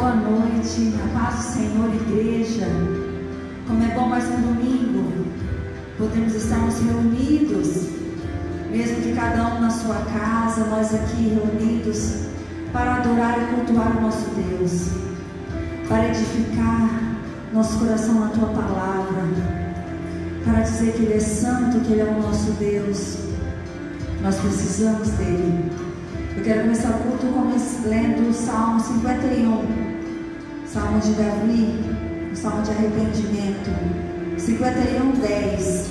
boa noite, a paz do Senhor, igreja. Como é bom mais um domingo podemos estarmos reunidos, mesmo que cada um na sua casa, nós aqui reunidos para adorar e cultuar o nosso Deus, para edificar nosso coração na Tua Palavra, para dizer que Ele é santo, que Ele é o nosso Deus. Nós precisamos dEle. Eu quero começar o culto lendo o Salmo 51, Salmo de Davi, o Salmo de arrependimento, 51:10.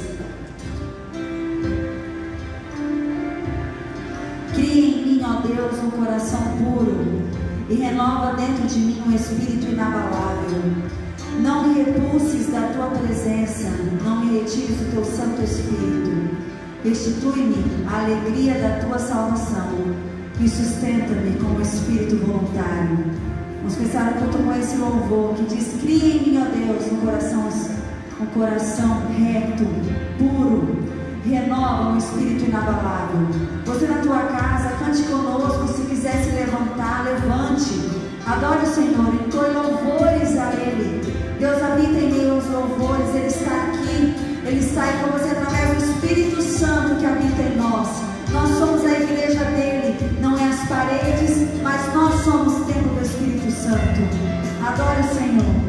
Cria em mim, ó Deus, um coração puro e renova dentro de mim um espírito inabalável. Não me repulses da Tua presença, não me retires do Teu Santo Espírito. Restitui-me a alegria da Tua salvação e sustenta-me com o espírito voluntário. Vamos começar o culto com esse louvor que diz: cria em mim, ó Deus, um coração reto, puro, renova um espírito inabalável. Você na tua casa, cante conosco. Se quiser se levantar, levante, adore o Senhor, entoe louvores a Ele. Deus habita em meio aos louvores, Ele está aqui, Ele está aí com você através do Espírito Santo que habita em nós. Nós somos a igreja dele, não é as paredes, mas nós somos o templo do Espírito Santo. Adore o Senhor.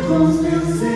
com os meus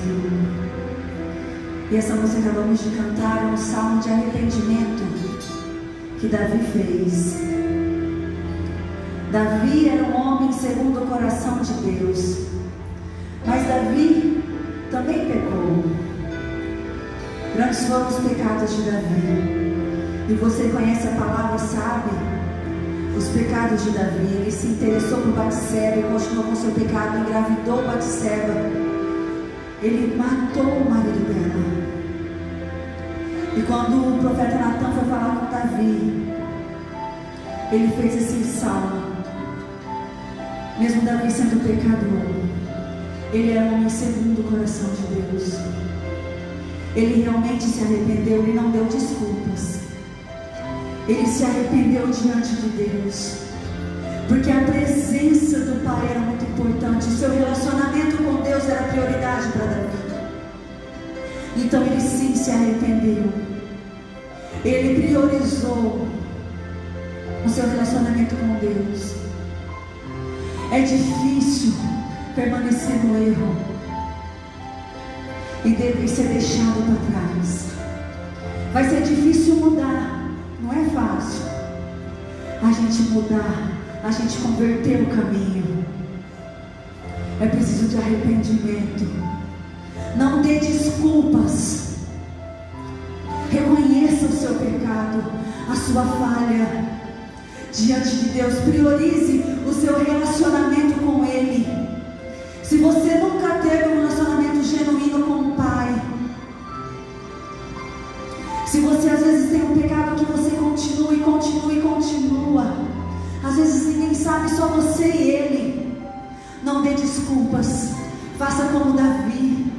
Senhor. E essa música que acabamos de cantar é um salmo de arrependimento que Davi fez. Davi era um homem segundo o coração de Deus, mas Davi também pecou. Grandes foram os pecados de Davi, e você conhece a palavra, sabe os pecados de Davi. Ele se interessou por Batseba e continuou com seu pecado, engravidou Batseba, ele matou o marido dela. E quando o profeta Natan foi falar com Davi, ele fez esse salmo. Mesmo Davi sendo pecador, ele era um homem segundo o coração de Deus. Ele realmente se arrependeu, ele não deu desculpas. Ele se arrependeu diante de Deus, porque a presença do Pai era muito importante. O seu relacionamento com Deus era prioridade para Davi. Então ele sim se arrependeu. Ele priorizou o seu relacionamento com Deus. É difícil permanecer no erro e ser deixado para trás. Vai ser difícil mudar, não é fácil. A gente mudar, a gente converter o caminho. É preciso de arrependimento. Não dê desculpas. Reconheça o seu pecado, a sua falha diante de Deus. Priorize o seu relacionamento com Ele. Se você nunca teve um relacionamento genuíno com o Pai, se você às vezes tem um pecado que você continua, às vezes ninguém sabe, só você e Ele, não dê desculpas. Faça como Davi.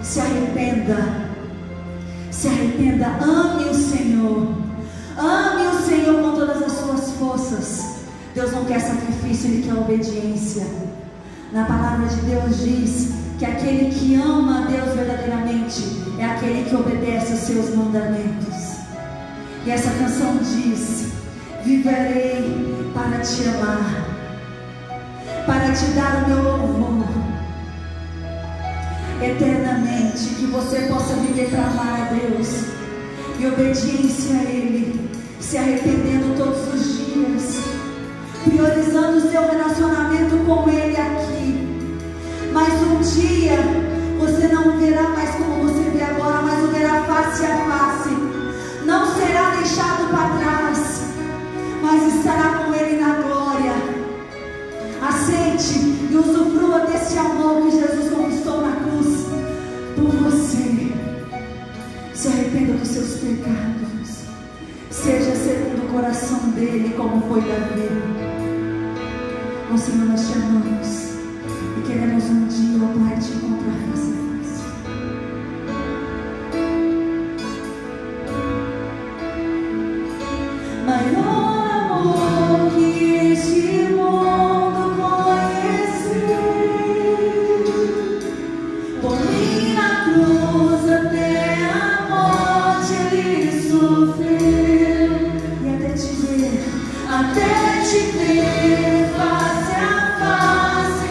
Se arrependa. Se arrependa. Ame o Senhor. Ame o Senhor com todas as suas forças. Deus não quer sacrifício, Ele quer obediência. Na palavra de Deus diz que aquele que ama a Deus verdadeiramente é aquele que obedece os seus mandamentos. E essa canção diz: viverei para te amar, para te dar o meu louvor eternamente. Que você possa viver para amar a Deus e obediência a Ele, se arrependendo todos os dias, priorizando o seu relacionamento com Ele aqui. Mas um dia você não verá mais como você vê agora, mas o verá face a face. Não será deixado para trás, mas estará com Ele na glória. Aceite e usufrua desse amor que Jesus conquistou na cruz por você. Se arrependa dos seus pecados. Seja segundo o coração dele, como foi Davi. Ó Senhor, nós te amamos e queremos um dia, ó Pai, te encontrar face a face. Maior amor que este mundo conheceu, por mim na cruz até a morte Ele sofreu. E até te ver face a face.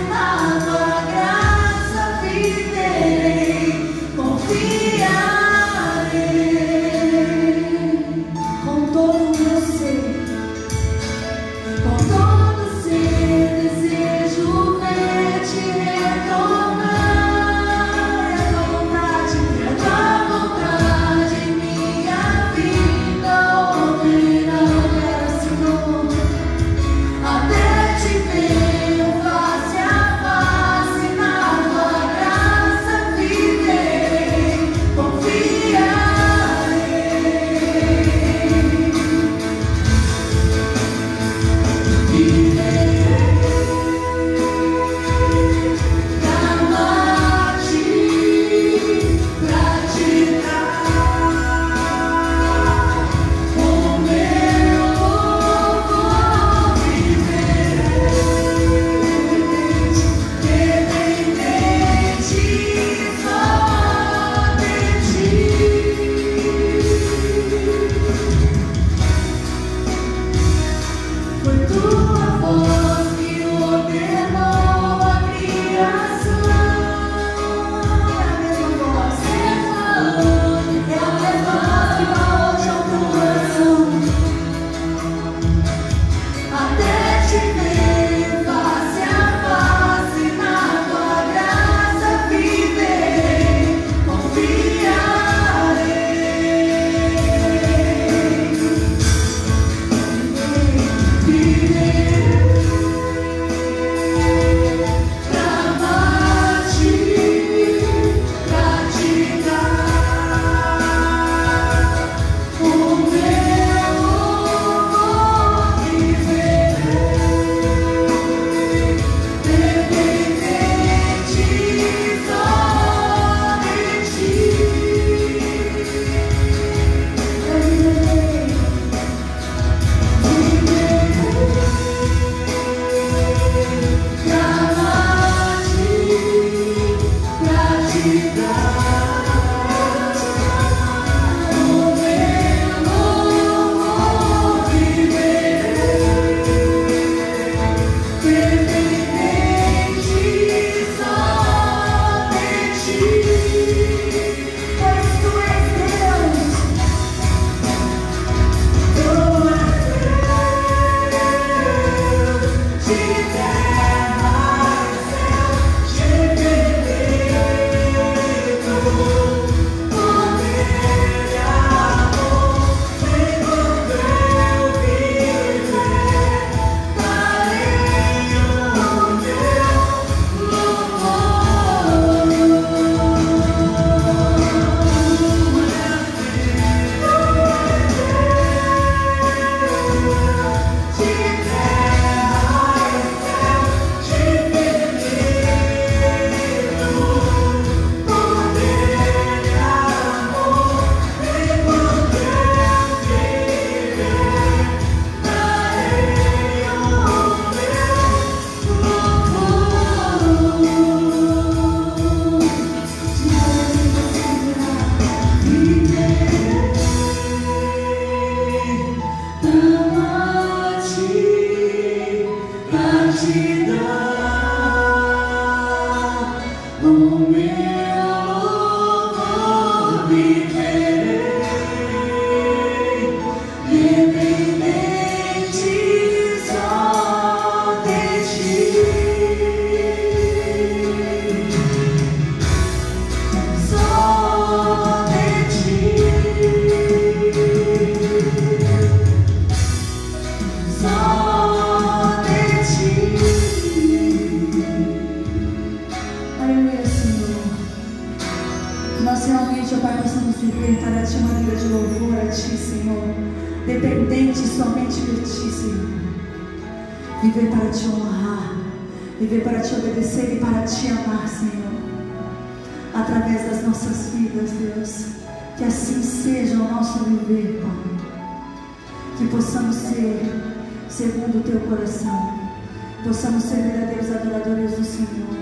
Possamos ser verdadeiros adoradores do Senhor,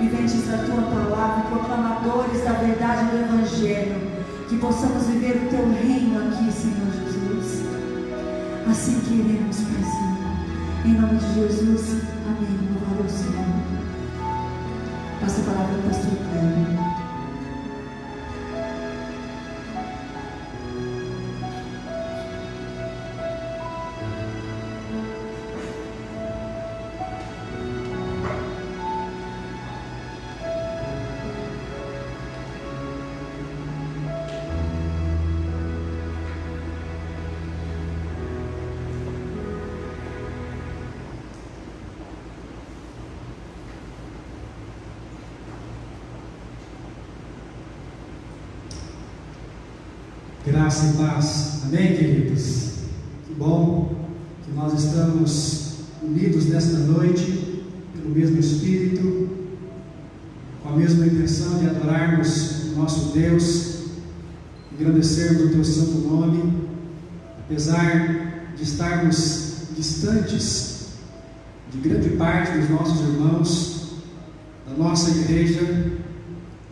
viventes da Tua Palavra, proclamadores da verdade do Evangelho, que possamos viver o Teu reino aqui, Senhor Jesus. Assim queremos, Pai Senhor. Em nome de Jesus, amém. Louvado ao Senhor. Passa a palavra ao pastor Cléber. Graça e paz, amém, queridos? Que bom que nós estamos unidos nesta noite pelo mesmo Espírito, com a mesma intenção de adorarmos o nosso Deus, engrandecermos o Teu santo nome, apesar de estarmos distantes de grande parte dos nossos irmãos, da nossa igreja.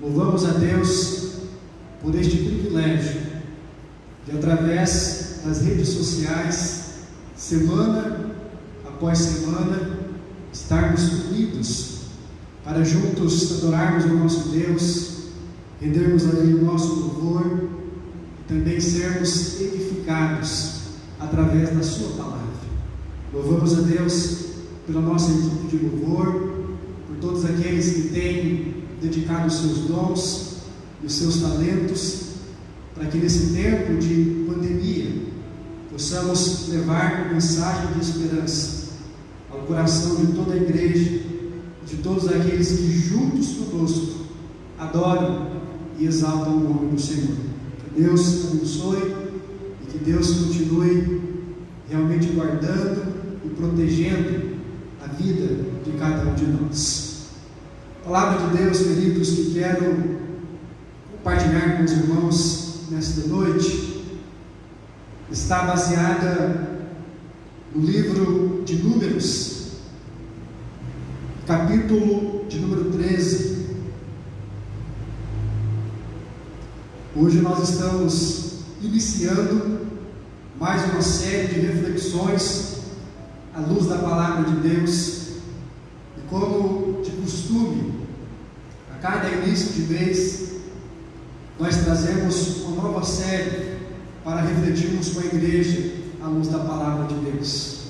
Louvamos a Deus por este privilégio de, através das redes sociais, semana após semana, estarmos unidos para juntos adorarmos o nosso Deus, rendermos a Ele o nosso louvor e também sermos edificados através da Sua palavra. Louvamos a Deus pela nossa equipe de louvor, por todos aqueles que têm dedicado os seus dons e os seus talentos, para que nesse tempo de pandemia possamos levar mensagem de esperança ao coração de toda a igreja, de todos aqueles que juntos conosco adoram e exaltam o nome do Senhor. Que Deus abençoe e que Deus continue realmente guardando e protegendo a vida de cada um de nós. Palavra de Deus, queridos, que quero compartilhar com os irmãos nesta noite, está baseada no livro de Números, capítulo de número 13. Hoje nós estamos iniciando mais uma série de reflexões à luz da Palavra de Deus. E como de costume, a cada início de mês, nós trazemos uma nova série para refletirmos com a igreja à luz da Palavra de Deus.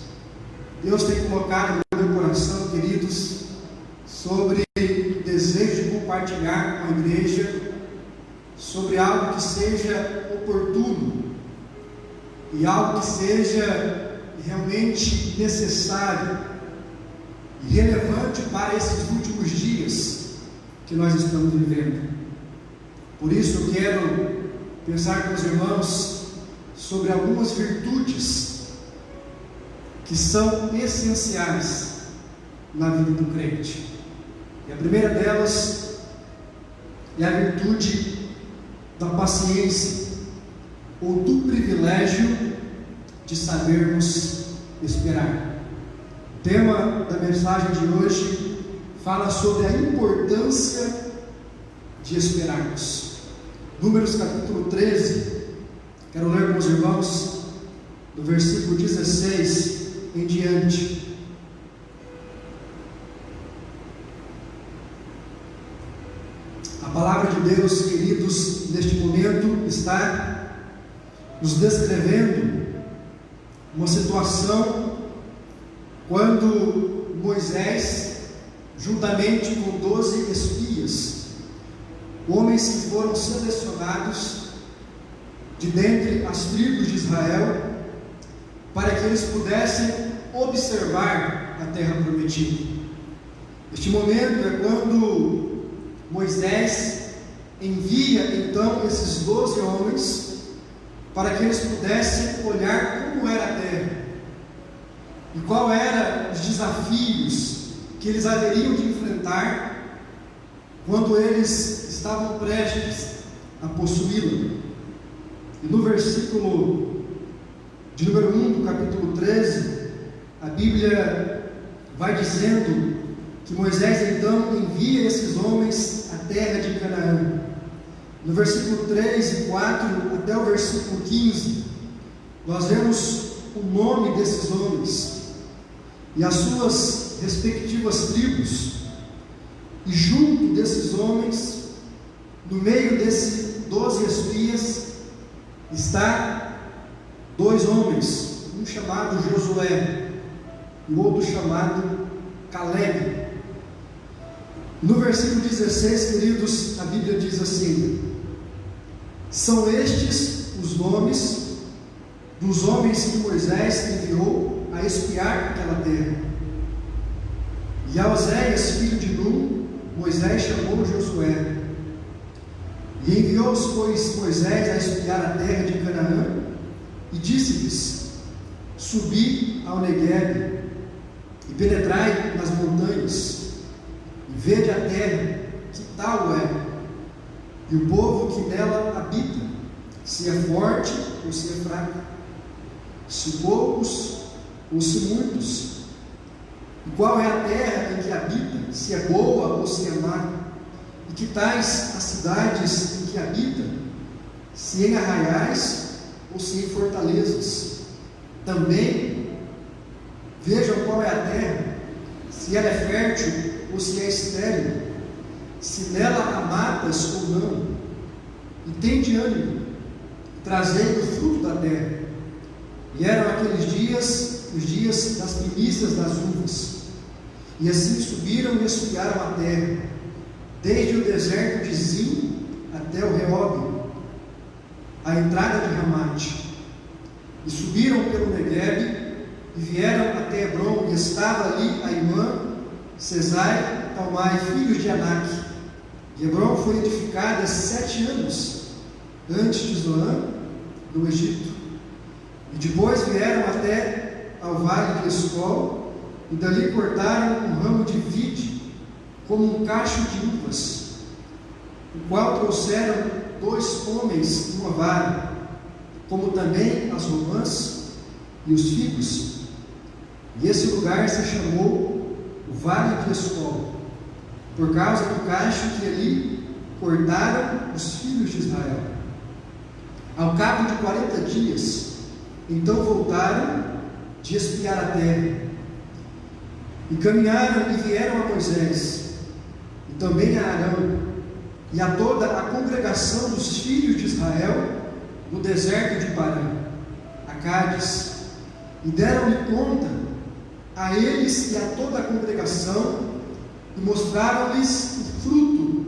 Deus tem colocado no meu coração, queridos, sobre o desejo de compartilhar com a igreja sobre algo que seja oportuno e algo que seja realmente necessário e relevante para esses últimos dias que nós estamos vivendo. Por isso eu quero pensar com os irmãos sobre algumas virtudes que são essenciais na vida do crente. E a primeira delas é a virtude da paciência, ou do privilégio de sabermos esperar. O tema da mensagem de hoje fala sobre a importância de esperarmos. Números capítulo 13, quero ler com os irmãos do versículo 16 em diante. A palavra de Deus, queridos, neste momento está nos descrevendo uma situação quando Moisés, juntamente com 12 espias, homens que foram selecionados de dentre as tribos de Israel, para que eles pudessem observar a terra prometida. Este momento é quando Moisés envia então esses 12 homens para que eles pudessem olhar como era a terra e qual eram os desafios que eles haveriam de enfrentar quando eles estavam prestes a possuí-la. E no versículo de número 1 do capítulo 13, a Bíblia vai dizendo que Moisés então envia esses homens à terra de Canaã. No versículo 3 e 4 até o versículo 15, nós vemos o nome desses homens e as suas respectivas tribos. E junto desses homens, no meio desses 12 espias, está 2 homens, um chamado Josué e o outro chamado Caleb. No versículo 16, queridos, a Bíblia diz assim: são estes os nomes dos homens que Moisés enviou a espiar aquela terra. E a Oséias, filho de Nun, Moisés chamou Josué. E enviou-os, pois, Moisés a espiar a terra de Canaã, e disse-lhes: subi ao Neguebe, e penetrai nas montanhas, e vede a terra, que tal é, e o povo que nela habita, se é forte ou se é fraco, se poucos ou se muitos, e qual é a terra em que habita, se é boa ou se é má, e que tais as cidades em que habita, se em arraiais ou se em fortalezas. Também vejam qual é a terra, se ela é fértil ou se é estéril, se nela há matas ou não, e tende ânimo, trazendo o fruto da terra. E eram aqueles dias, os dias das primícias das uvas, e assim subiram e espiaram a terra, desde o deserto de Zim até o Reob, a entrada de Ramate, e subiram pelo Neguebe, e vieram até Hebron, e estava ali Aimã, Cesai, Talmai, filhos de Anak. E Hebron foi edificada 7 anos antes de Zoan, no Egito. E depois vieram até ao vale de Escol, e dali cortaram um ramo de vide, como um cacho de uvas, o qual trouxeram 2 homens numa vara, como também as romãs e os figos. E esse lugar se chamou o Vale de Escol, por causa do cacho que ali cortaram os filhos de Israel. Ao cabo de 40 dias, então voltaram de espiar a terra. E caminharam e vieram a Moisés, e também a Arão, e a toda a congregação dos filhos de Israel, no deserto de Parã, a Cádiz, e deram-lhe conta a eles e a toda a congregação, e mostraram-lhes o fruto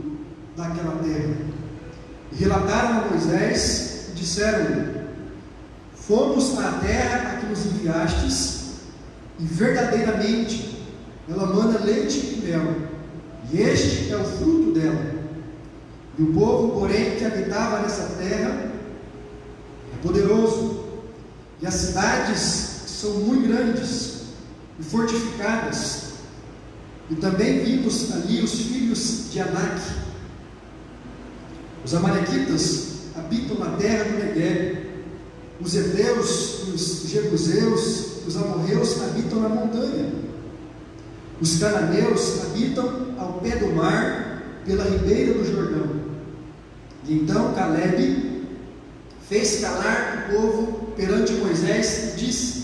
daquela terra. E relataram a Moisés, e disseram-lhe: fomos à terra a que nos enviastes, e verdadeiramente ela mana leite e mel, e este é o fruto dela. E o povo, porém, que habitava nessa terra é poderoso, e as cidades são muito grandes e fortificadas. E também vimos ali os filhos de Anak. Os amalequitas habitam na terra do Negueb. Os heteus, os jebuseus, os amorreus habitam na montanha. Os cananeus habitam ao pé do mar, pela ribeira do Jordão. E então Caleb fez calar o povo perante Moisés e disse: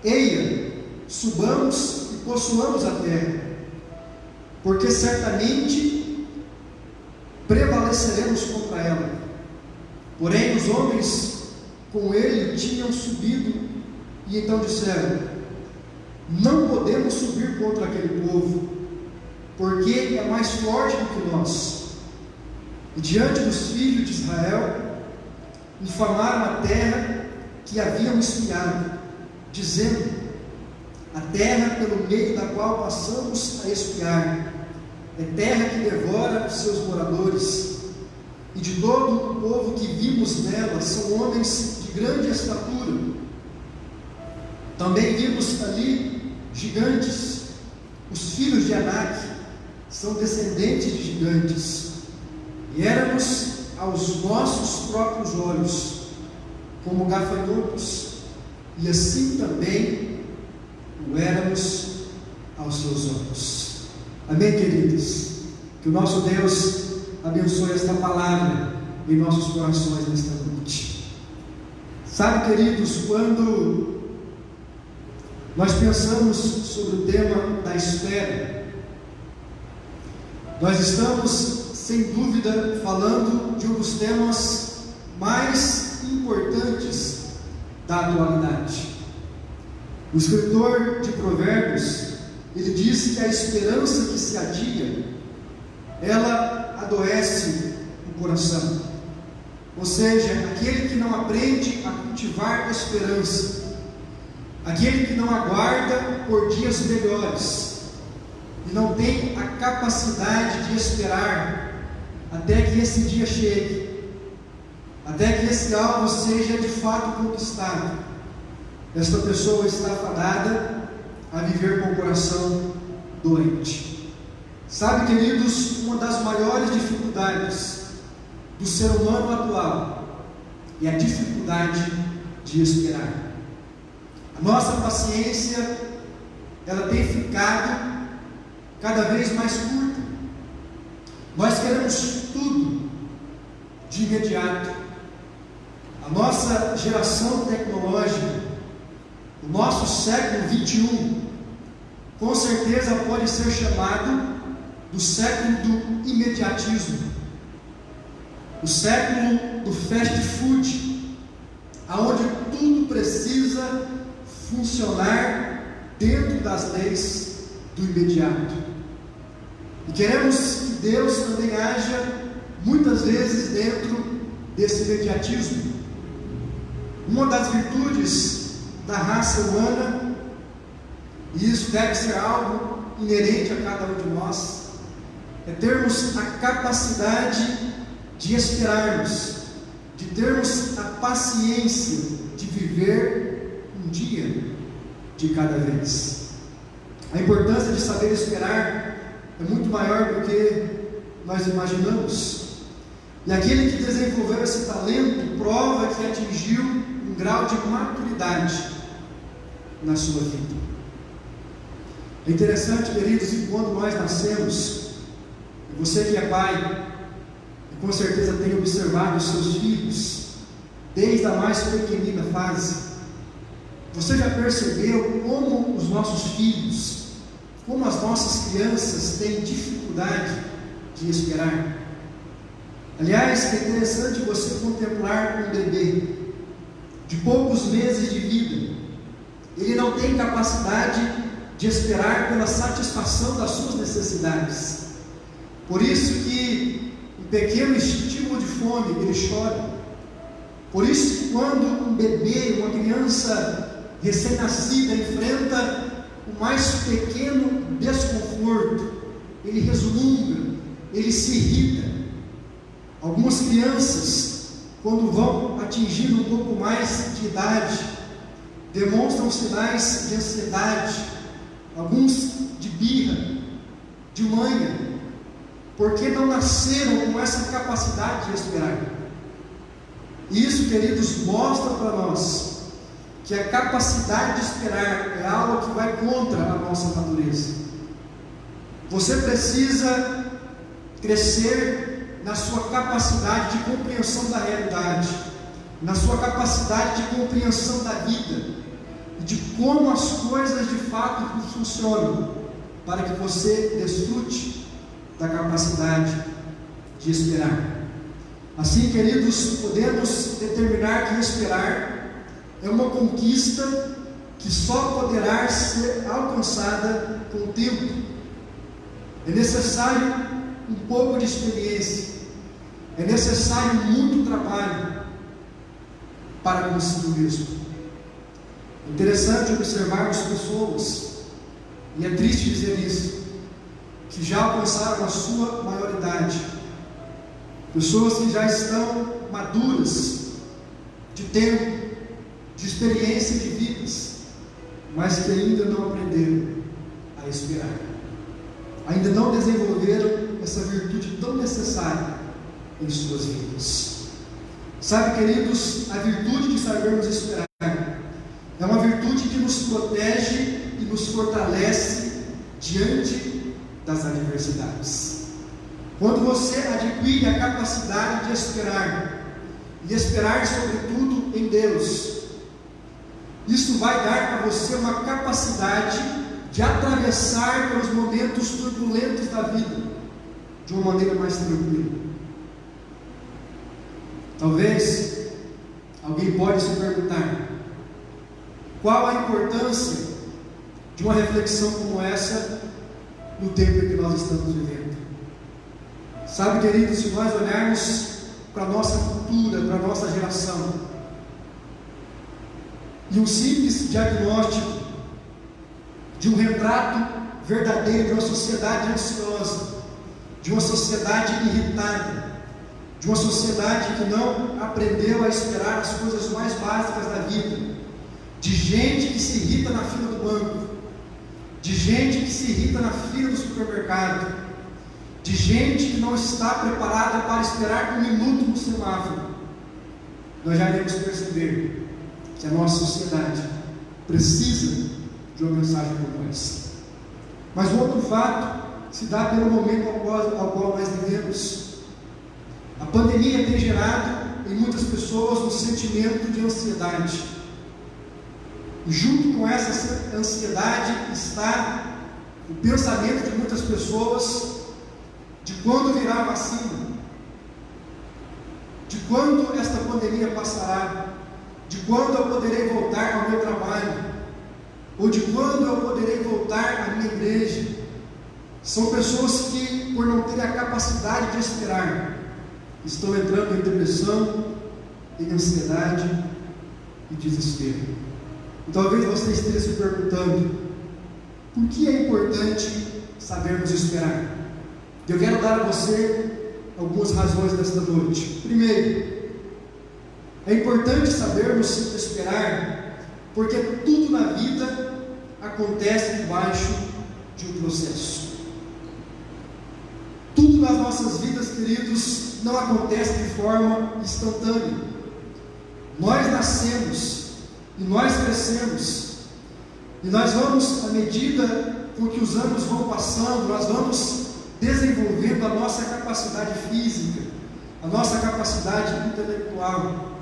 eia, subamos e possuamos a terra, porque certamente prevaleceremos contra ela. Porém os homens com ele tinham subido, e então disseram: não podemos subir contra aquele povo, porque é mais forte do que nós. E diante dos filhos de Israel infamaram a terra que haviam espiado, dizendo: a terra pelo meio da qual passamos a espiar é terra que devora os seus moradores, e de todo o povo que vimos nela são homens de grande estatura. Também vimos ali gigantes. Os filhos de Anak são descendentes de gigantes, e éramos aos nossos próprios olhos como gafanhotos, e assim também o éramos aos seus olhos. Amém, queridos? Que o nosso Deus abençoe esta palavra em nossos corações nesta noite. Sabe, queridos, quando nós pensamos sobre o tema da espera, nós estamos, sem dúvida, falando de um dos temas mais importantes da atualidade. O escritor de Provérbios, ele disse que a esperança que se adia, ela adoece o coração. Ou seja, aquele que não aprende a cultivar esperança, aquele que não aguarda por dias melhores, e não tem a capacidade de esperar até que esse dia chegue, até que esse alvo seja de fato conquistado, esta pessoa está fadada a viver com o coração doente. Sabe, queridos, uma das maiores dificuldades do ser humano atual é a dificuldade de esperar. A nossa paciência, ela tem ficado cada vez mais curta. Nós queremos tudo de imediato. A nossa geração tecnológica, o nosso século 21, com certeza pode ser chamado do século do imediatismo, o século do fast food, aonde tudo precisa funcionar dentro das leis do imediato. E queremos que Deus também haja muitas vezes dentro desse imediatismo. Uma das virtudes da raça humana, e isso deve ser algo inerente a cada um de nós, é termos a capacidade de esperarmos, de termos a paciência de viver um dia de cada vez. A importância de saber esperar é muito maior do que nós imaginamos. E aquele que desenvolveu esse talento prova que atingiu um grau de maturidade na sua vida. É interessante, queridos, que quando nós nascemos, e você que é pai, e com certeza tem observado os seus filhos, desde a mais pequenina fase. Você já percebeu como os nossos filhos, como as nossas crianças têm dificuldade de esperar? Aliás, é interessante você contemplar um bebê de poucos meses de vida. Ele não tem capacidade de esperar pela satisfação das suas necessidades. Por isso que um pequeno estímulo de fome, ele chora. Por isso que quando um bebê, uma criança recém-nascida enfrenta o mais pequeno desconforto, ele resmunga, ele se irrita. Algumas crianças, quando vão atingindo um pouco mais de idade, demonstram sinais de ansiedade, alguns de birra, de manha, porque não nasceram com essa capacidade de esperar. E isso, queridos, mostra para nós que a capacidade de esperar é algo que vai contra a nossa natureza. Você precisa crescer na sua capacidade de compreensão da realidade, na sua capacidade de compreensão da vida, de como as coisas de fato funcionam, para que você desfrute da capacidade de esperar. Assim, queridos, podemos determinar que esperar é uma conquista que só poderá ser alcançada com o tempo. É necessário um pouco de experiência, é necessário muito trabalho para conseguir isso. É interessante observarmos pessoas, e é triste dizer isso, que já alcançaram a sua maioridade, pessoas que já estão maduras de tempo, de experiência de vidas, mas que ainda não aprenderam a esperar, ainda não desenvolveram essa virtude tão necessária em suas vidas. Sabe, queridos, a virtude de sabermos esperar é uma virtude que nos protege e nos fortalece diante das adversidades. Quando você adquire a capacidade de esperar, e esperar sobretudo em Deus, isso vai dar para você uma capacidade de atravessar pelos momentos turbulentos da vida de uma maneira mais tranquila. Talvez alguém pode se perguntar: qual a importância de uma reflexão como essa no tempo em que nós estamos vivendo? Sabe, queridos, se nós olharmos para a nossa cultura, para a nossa geração, e um simples diagnóstico de um retrato verdadeiro de uma sociedade ansiosa, de uma sociedade irritada, de uma sociedade que não aprendeu a esperar as coisas mais básicas da vida, de gente que se irrita na fila do banco, de gente que se irrita na fila do supermercado, de gente que não está preparada para esperar um minuto no semáforo, nós já iremos perceber que a nossa sociedade precisa de uma mensagem como essa. Mas um outro fato se dá pelo momento ao qual nós vivemos. A pandemia tem gerado em muitas pessoas um sentimento de ansiedade. E junto com essa ansiedade está o pensamento de muitas pessoas de quando virá a vacina, de quando esta pandemia passará, de quando eu poderei voltar ao meu trabalho, ou de quando eu poderei voltar à minha igreja. São pessoas que, por não terem a capacidade de esperar, estão entrando em depressão, em ansiedade e desespero. E talvez você esteja se perguntando: por que é importante sabermos esperar? Eu quero dar a você algumas razões desta noite. Primeiro, é importante sabermos esperar, porque tudo na vida acontece debaixo de um processo. Tudo nas nossas vidas, queridos, não acontece de forma instantânea. Nós nascemos e nós crescemos, e nós vamos, à medida com que os anos vão passando, nós vamos desenvolvendo a nossa capacidade física, a nossa capacidade intelectual.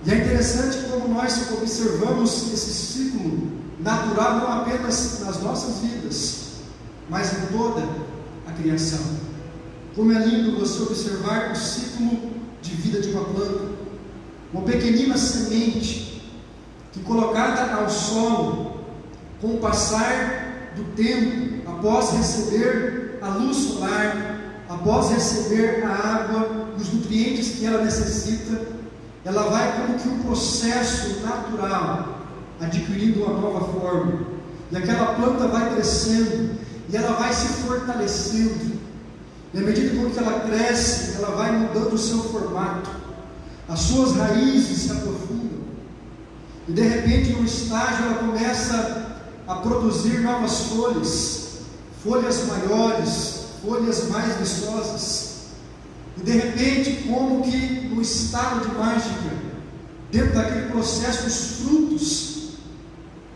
E é interessante como nós observamos esse ciclo natural não apenas nas nossas vidas, mas em toda a criação. Como é lindo você observar o ciclo de vida de uma planta, uma pequenina semente que, colocada ao solo, com o passar do tempo, após receber a luz solar, após receber a água e os nutrientes que ela necessita, ela vai como que um processo natural adquirindo uma nova forma, e aquela planta vai crescendo e ela vai se fortalecendo, e à medida que ela cresce, ela vai mudando o seu formato, as suas raízes se aprofundam, e de repente, num estágio, ela começa a produzir novas folhas maiores, folhas mais viçosas. E de repente, como que no estado de mágica, dentro daquele processo, os frutos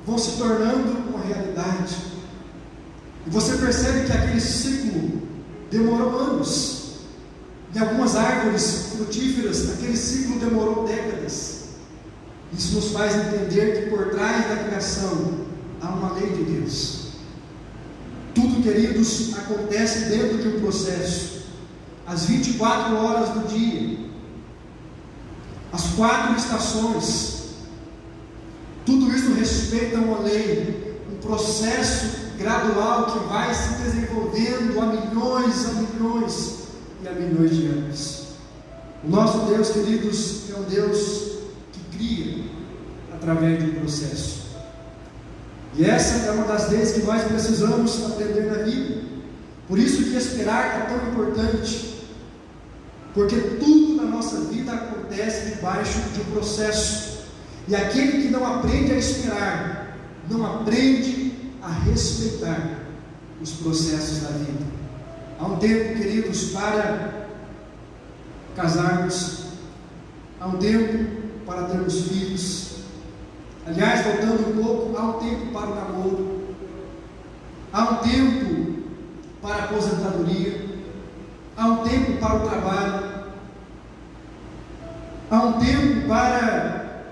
vão se tornando uma realidade. E você percebe que aquele ciclo demorou anos. Em algumas árvores frutíferas, aquele ciclo demorou décadas. Isso nos faz entender que por trás da criação há uma lei de Deus. Tudo, queridos, acontece dentro de um processo. As 24 horas do dia, as 4 estações, tudo isso respeita uma lei, um processo gradual que vai se desenvolvendo há milhões e há milhões de anos. O nosso Deus, queridos, é um Deus que cria através de um processo. E essa é uma das leis que nós precisamos aprender na vida. Por isso que esperar é tão importante, porque tudo na nossa vida acontece debaixo de um processo, e aquele que não aprende a esperar, não aprende a respeitar os processos da vida. Há um tempo, queridos, para casarmos, há um tempo para termos filhos. Aliás, voltando um pouco, há um tempo para o namoro, há um tempo para a aposentadoria, há um tempo para o trabalho, há um tempo para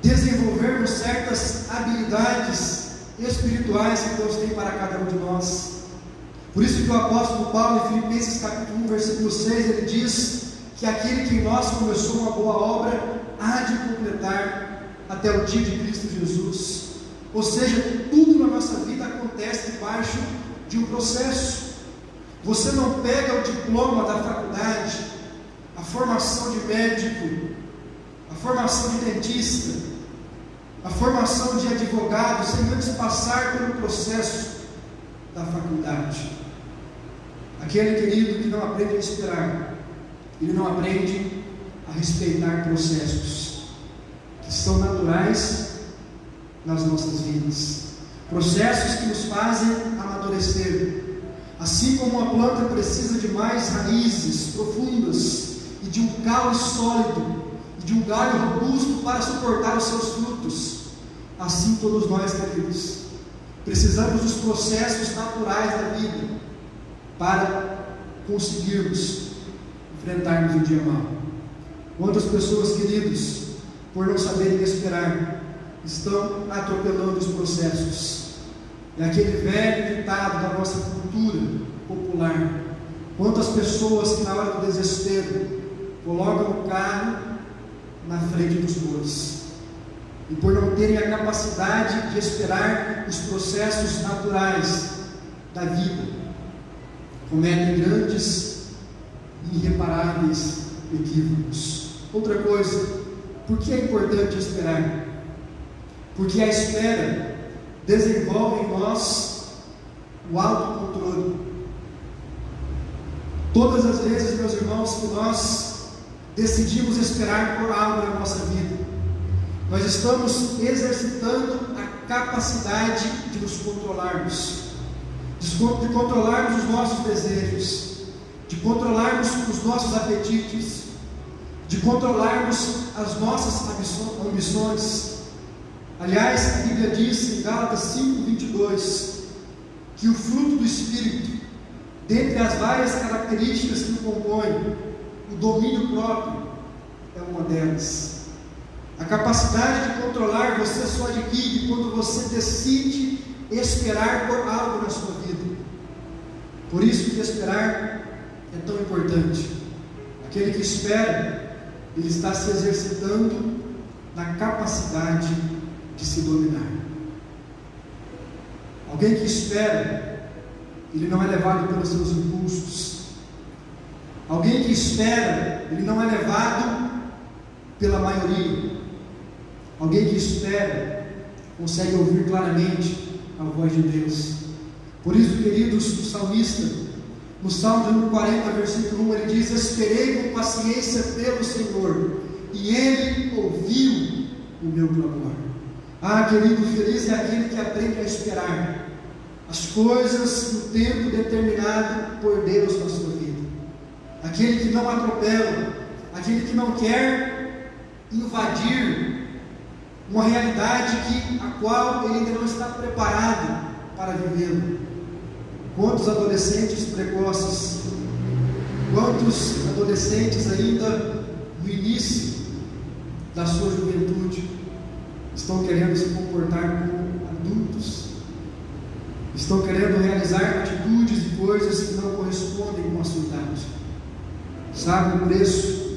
desenvolvermos certas habilidades espirituais que Deus tem para cada um de nós. Por isso que o apóstolo Paulo, em Filipenses capítulo 1, versículo 6, ele diz que aquele que em nós começou uma boa obra há de completar até o dia de Cristo Jesus. Ou seja, tudo na nossa vida acontece debaixo de um processo. Você não pega o diploma da faculdade, a formação de médico, a formação de dentista, a formação de advogado, sem antes passar pelo processo da faculdade. Aquele querido que não aprende a esperar, ele não aprende a respeitar processos que são naturais nas nossas vidas, processos que nos fazem amadurecer. Assim como uma planta precisa de mais raízes profundas e de um caule sólido e de um galho robusto para suportar os seus frutos, assim todos nós, queridos, precisamos dos processos naturais da vida para conseguirmos enfrentarmos o dia mau. Quantas pessoas, queridos, por não saberem esperar, estão atropelando os processos? É aquele velho ditado da nossa cultura popular. Quantas pessoas que na hora do desespero colocam o carro na frente dos bois, e por não terem a capacidade de esperar os processos naturais da vida, cometem grandes e irreparáveis equívocos. Outra coisa, por que é importante esperar? Porque a espera desenvolve em nós o autocontrole. Todas as vezes, meus irmãos, que nós decidimos esperar por algo na nossa vida, nós estamos exercitando a capacidade de nos controlarmos, de controlarmos os nossos desejos, de controlarmos os nossos apetites, de controlarmos as nossas ambições. Aliás, a Bíblia diz em Gálatas 5:22 que o fruto do Espírito, dentre as várias características que o compõem, o domínio próprio é uma delas. A capacidade de controlar você só adquire quando você decide esperar por algo na sua vida. Por isso que esperar é tão importante. Aquele que espera, ele está se exercitando na capacidade de se dominar. Alguém que espera, ele não é levado pelos seus impulsos. Alguém que espera, ele não é levado pela maioria. Alguém que espera, consegue ouvir claramente a voz de Deus. Por isso, queridos, o salmista, no Salmo número 40, versículo 1, ele diz: esperei com paciência pelo Senhor, e Ele ouviu o meu clamor. Ah, querido, feliz é aquele que aprende a esperar as coisas no tempo determinado por Deus na sua vida. Aquele que não atropela, aquele que não quer invadir uma realidade a qual ele ainda não está preparado para vivê-la. Quantos adolescentes precoces, quantos adolescentes ainda no início da sua juventude estão querendo se comportar como adultos, estão querendo realizar atitudes e coisas que não correspondem com a sua idade. Sabe o preço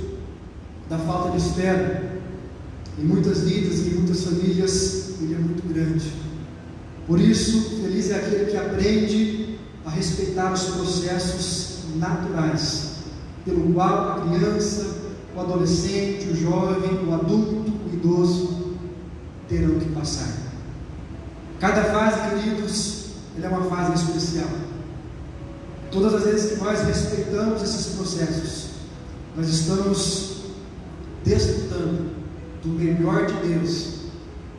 da falta de espera? Em muitas vidas e em muitas famílias ele é muito grande. Por isso, feliz é aquele que aprende a respeitar os processos naturais pelo qual a criança, o adolescente, o jovem, o adulto, o idoso terão que passar. Cada fase, queridos, ela é uma fase especial. Todas as vezes que nós respeitamos esses processos, nós estamos desfrutando do melhor de Deus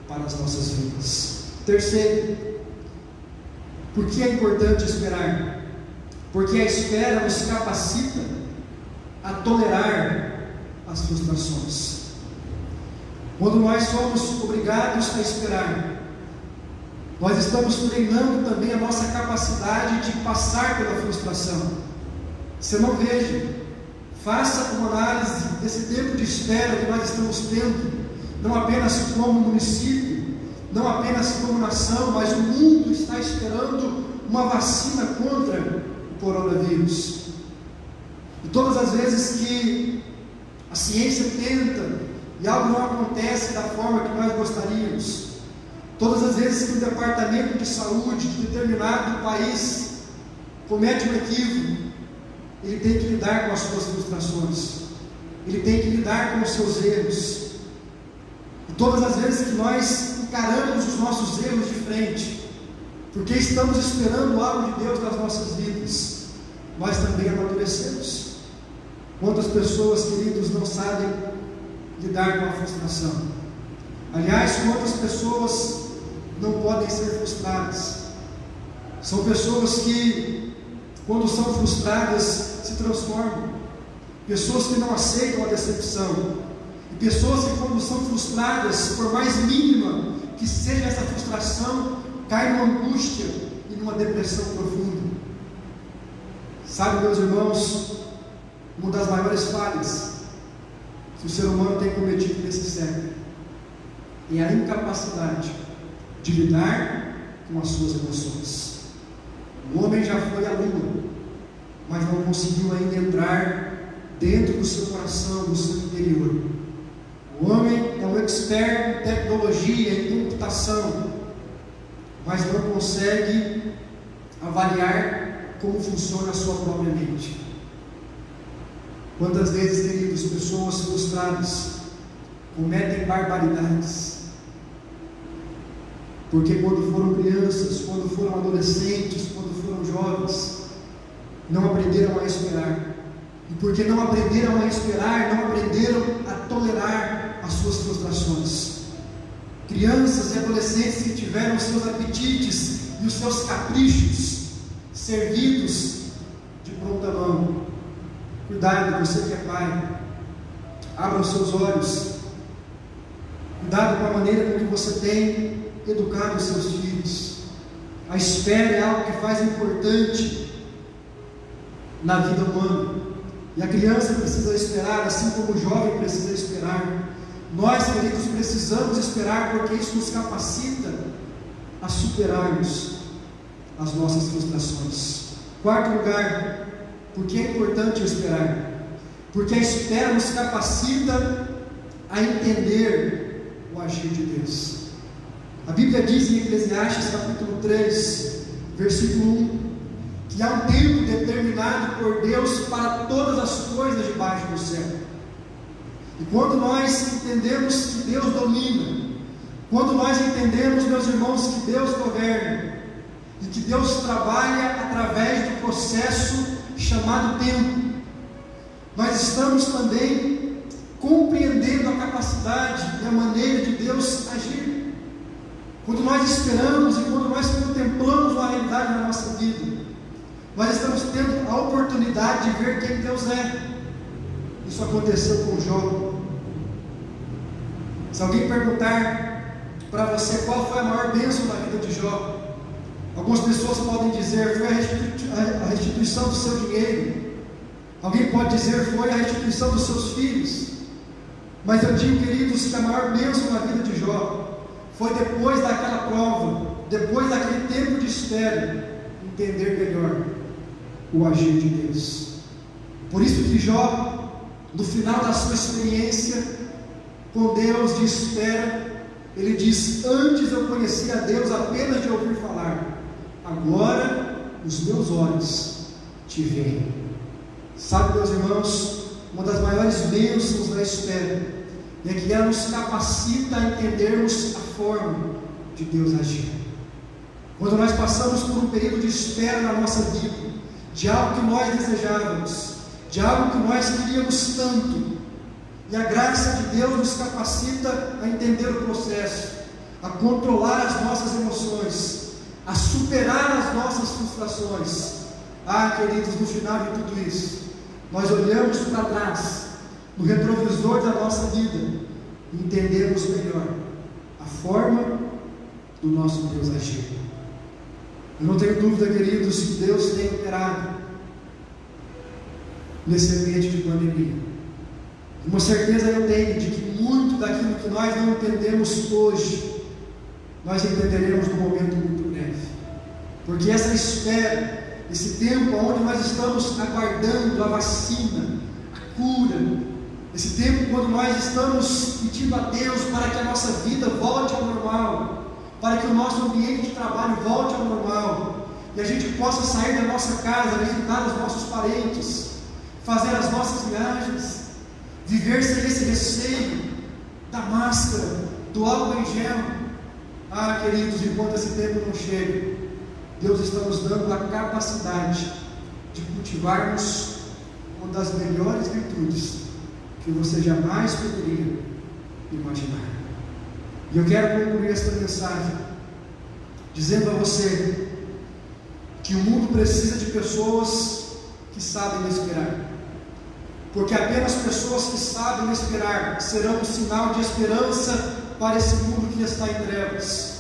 para as nossas vidas. Terceiro, por que é importante esperar? Porque a espera nos capacita a tolerar as frustrações. Quando nós somos obrigados a esperar, nós estamos treinando também a nossa capacidade de passar pela frustração. Você não veja, faça uma análise desse tempo de espera que nós estamos tendo, não apenas como município, não apenas como nação, mas o mundo está esperando uma vacina contra o coronavírus. E todas as vezes que a ciência tenta e algo não acontece da forma que nós gostaríamos, todas as vezes que o departamento de saúde de determinado país comete um equívoco, ele tem que lidar com as suas frustrações, ele tem que lidar com os seus erros. E todas as vezes que nós encaramos os nossos erros de frente, porque estamos esperando algo de Deus nas nossas vidas, nós também amadurecemos. Quantas pessoas, queridos, não sabem lidar com a frustração? Aliás, quantas pessoas não podem ser frustradas? São pessoas que, quando são frustradas, se transformam. Pessoas que não aceitam a decepção. E pessoas que, quando são frustradas, por mais mínima que seja essa frustração, caem numa angústia e numa depressão profunda. Sabe, meus irmãos, uma das maiores falhas que o ser humano tem cometido nesse século é a incapacidade de lidar com as suas emoções. O homem já foi à lua, mas não conseguiu ainda entrar dentro do seu coração, do seu interior. O homem é um expert em tecnologia, em computação, mas não consegue avaliar como funciona a sua própria mente. Quantas vezes, queridos, pessoas frustradas cometem barbaridades, porque quando foram crianças, quando foram adolescentes, quando foram jovens, não aprenderam a esperar. E porque não aprenderam a esperar, não aprenderam a tolerar as suas frustrações. Crianças e adolescentes que tiveram os seus apetites e os seus caprichos servidos de pronta mão. Cuidado, você que é pai, abra os seus olhos. Cuidado com a maneira com que você tem educado os seus filhos. A espera é algo que faz importante na vida humana. E a criança precisa esperar, assim como o jovem precisa esperar. Nós, queridos, precisamos esperar, porque isso nos capacita a superarmos as nossas frustrações. Quarto lugar, por que é importante esperar? Porque a espera nos capacita a entender o agir de Deus. A Bíblia diz em Eclesiastes capítulo 3, versículo 1, que há um tempo determinado por Deus para todas as coisas debaixo do céu. E quando nós entendemos que Deus domina, quando nós entendemos, meus irmãos, que Deus governa, e que Deus trabalha através do processo chamado tempo, nós estamos também compreendendo a capacidade e a maneira de Deus agir. Quando nós esperamos e quando nós contemplamos uma realidade na nossa vida, nós estamos tendo a oportunidade de ver quem Deus é. Isso aconteceu com Jó. Se alguém perguntar para você qual foi a maior bênção na vida de Jó, algumas pessoas podem dizer foi a restituição do seu dinheiro. Alguém pode dizer foi a restituição dos seus filhos. Mas eu digo, queridos, que a maior bênção na vida de Jó foi depois daquela prova, depois daquele tempo de espera, entender melhor o agir de Deus. Por isso que Jó, no final da sua experiência com Deus de espera, ele diz: antes eu conhecia a Deus apenas de ouvir falar, agora os meus olhos te veem. Sabe, meus irmãos, uma das maiores bênçãos da espera é que ela nos capacita a entendermos a forma de Deus agir. Quando nós passamos por um período de espera na nossa vida, de algo que nós desejávamos, de algo que nós queríamos tanto, e a graça de Deus nos capacita a entender o processo, a controlar as nossas emoções, a superar as nossas frustrações. Queridos, no final de tudo isso, nós olhamos para trás, no retrovisor da nossa vida, e entendemos melhor a forma do nosso Deus agir. Eu não tenho dúvida, queridos, que Deus tem operado nesse ambiente de pandemia. Uma certeza eu tenho de que muito daquilo que nós não entendemos hoje, nós entenderemos num momento muito breve. Porque essa espera, esse tempo onde nós estamos aguardando a vacina, a cura, esse tempo quando nós estamos pedindo a Deus para que a nossa vida volte ao normal, para que o nosso ambiente de trabalho volte ao normal, e a gente possa sair da nossa casa, visitar os nossos parentes, fazer as nossas viagens, viver sem esse receio da máscara, do álcool em gel. Queridos, enquanto esse tempo não chega, Deus está nos dando a capacidade de cultivarmos uma das melhores virtudes que você jamais poderia imaginar. E eu quero concluir esta mensagem dizendo a você que o mundo precisa de pessoas que sabem esperar, porque apenas pessoas que sabem esperar serão um sinal de esperança para esse mundo que está em trevas.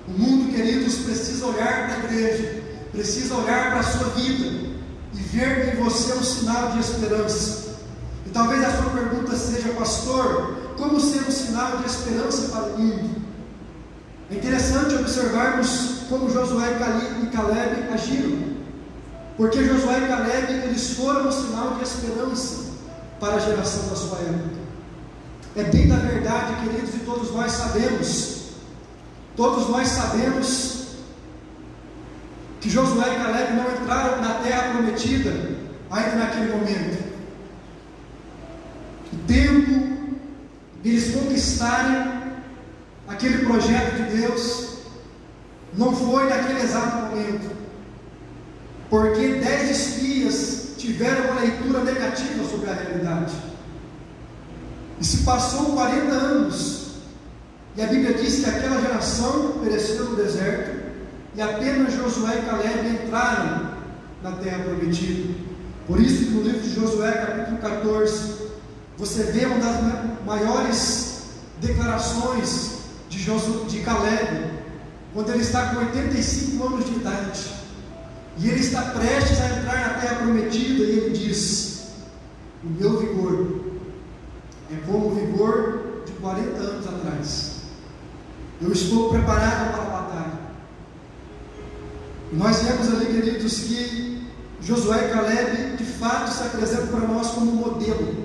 O mundo, queridos, precisa olhar para a igreja, precisa olhar para a sua vida e ver em você um sinal de esperança. E talvez a sua pergunta seja: pastor, como ser um sinal de esperança para o mundo? É interessante observarmos como Josué e Caleb agiram, porque Josué e Caleb, eles foram um sinal de esperança para a geração da sua época. É bem da verdade, queridos, e todos nós sabemos que Josué e Caleb não entraram na terra prometida ainda naquele momento. O tempo de eles conquistarem aquele projeto de Deus não foi naquele exato momento, porque 10 espias tiveram uma leitura negativa sobre a realidade, e se passou 40 anos, e a Bíblia diz que aquela geração pereceu no deserto, e apenas Josué e Caleb entraram na terra prometida. Por isso que no livro de Josué, capítulo 14, você vê uma das maiores declarações de Caleb, quando ele está com 85 anos de idade, e ele está prestes a entrar na terra prometida, e ele diz: o meu vigor é como o vigor 40 anos atrás. Eu estou preparado para a batalha. E nós vemos ali, queridos, que Josué e Caleb de fato se apresentam para nós como um modelo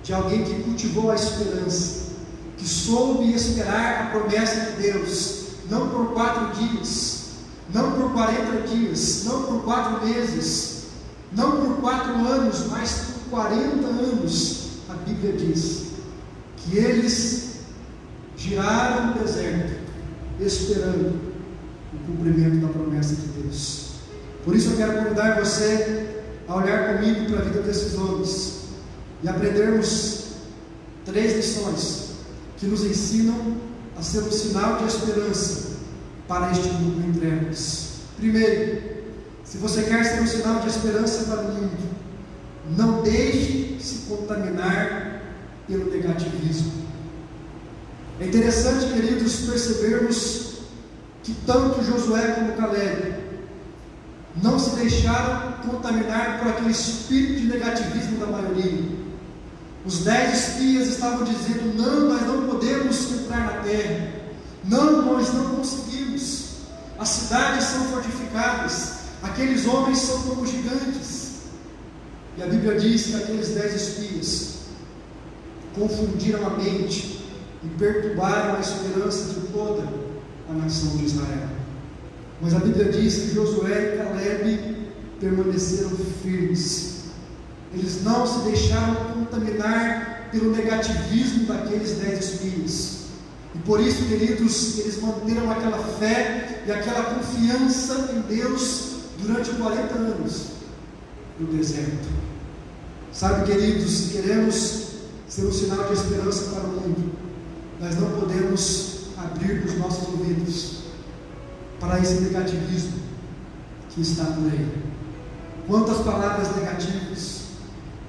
de alguém que cultivou a esperança, que soube esperar a promessa de Deus, não por 4 dias, não por 40 dias, não por 4 meses, não por 4 anos, mas por 40 anos. A Bíblia diz que eles giraram no deserto, esperando o cumprimento da promessa de Deus. Por isso eu quero convidar você a olhar comigo para a vida desses homens e aprendermos 3 lições que nos ensinam a ser um sinal de esperança para este mundo em trevas. Primeiro, se você quer ser um sinal de esperança para o mundo, não deixe se contaminar pelo negativismo. É interessante, queridos, percebermos que tanto Josué como Caleb não se deixaram contaminar por aquele espírito de negativismo da maioria. Os 10 espias estavam dizendo: não, nós não podemos entrar na terra, não, nós não conseguimos, as cidades são fortificadas, aqueles homens são como gigantes. E a Bíblia diz que aqueles 10 espias confundiram a mente e perturbaram a esperança de toda a nação de Israel. Mas a Bíblia diz que Josué e Caleb permaneceram firmes. Eles não se deixaram contaminar pelo negativismo daqueles 10 espias. E por isso, queridos, eles manteram aquela fé e aquela confiança em Deus durante 40 anos no deserto. Sabe, queridos, se queremos ser um sinal de esperança para o mundo, nós não podemos abrir os nossos ouvidos para esse negativismo que está por aí. Quantas palavras negativas,